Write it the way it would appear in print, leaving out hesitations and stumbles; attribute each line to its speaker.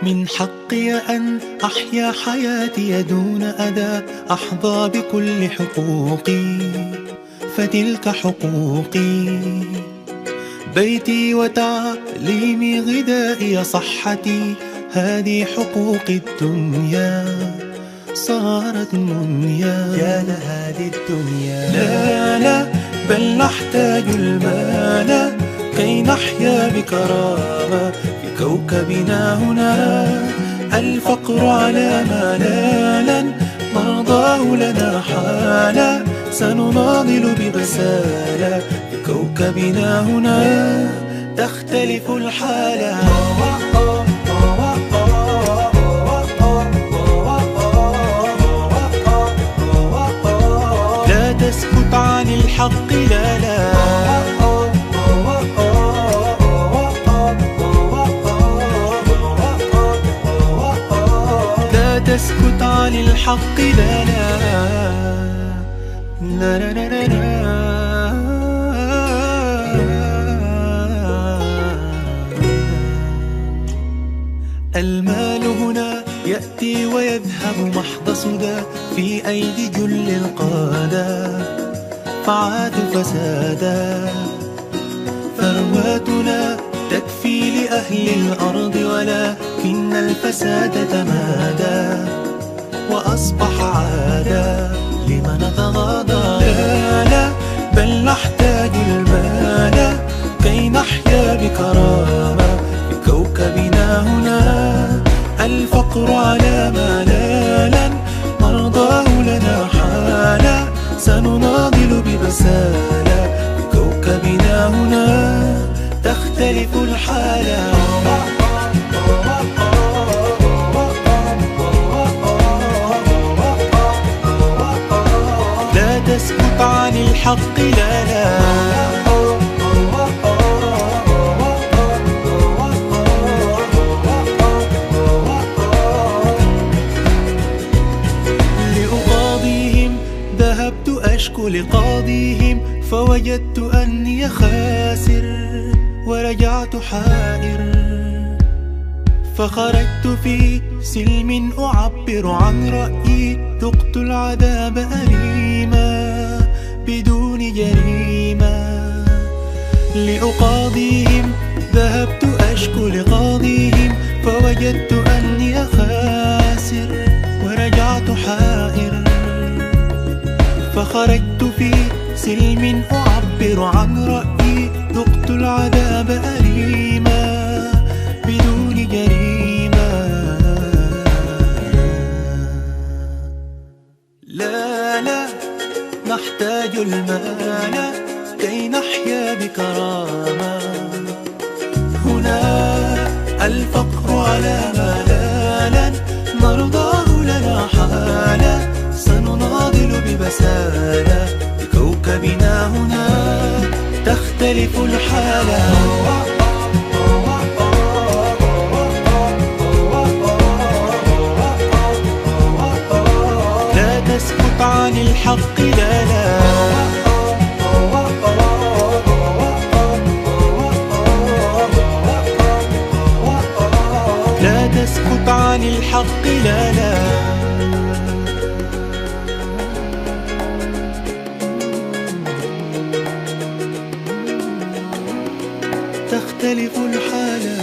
Speaker 1: من حقي أن أحيا حياتي دون أذى، أحظى بكل حقوقي فتلك حقوقي. بيتي وتعليمي غذائي صحتي، هذه حقوق الدنيا صارت منيا. يا لهذه الدنيا لا لا، بل نحتاج المال كي نحيا بكرامة في كوكبنا هنا. الفقر على ما لا لن نرضاه لنا حالا، سنناضل ببسالة في كوكبنا هنا. تختلف الحالة لا تسكت عن الحق لا لا، لا تسكت عن الحق لا لا لا لا لا لا. المال هنا يأتي ويذهب محض سدى في أيدي جل القادة، فعادوا فسادا. ثرواتنا تكفي لأهل الأرض، ولكن الفساد تمادى وأصبح عادة. لم نتغاضى؟ لا لا، بل نحتاج المال كي نحيا بكرامة في كوكبنا هنا. الفقر على ما لا لن نرضاه لنا حالا، سنناضل ببسالة في كوكبنا هنا. تختلف الحالة لا تسكت عن الحق لا لا، لأقاضيهم ذهبت أشكو لقاضيهم، فوجدت أني خاسر ورجعت حائر. فخرجت في سلم أعبر عن رأيي، ذقت العذاب أليما بدون جريمة. لأقاضيهم ذهبت أشكو لقاضيهم، فوجدت أني خاسر ورجعت حائر. فخرجت في سلم أعبر عن رأيي، ذقت العذاب أليما بدون جريمة. لا لا، نحتاج المال كي نحيا بكرامة هنا. الفقر على ما لا لن نرضاه لنا حالا، سنناضل ببسالة بكوكبنا هنا. تختلف الحالة لا تسكت عن الحق لا لا، لا تسكت عن الحق لا لا. تختلف الحالة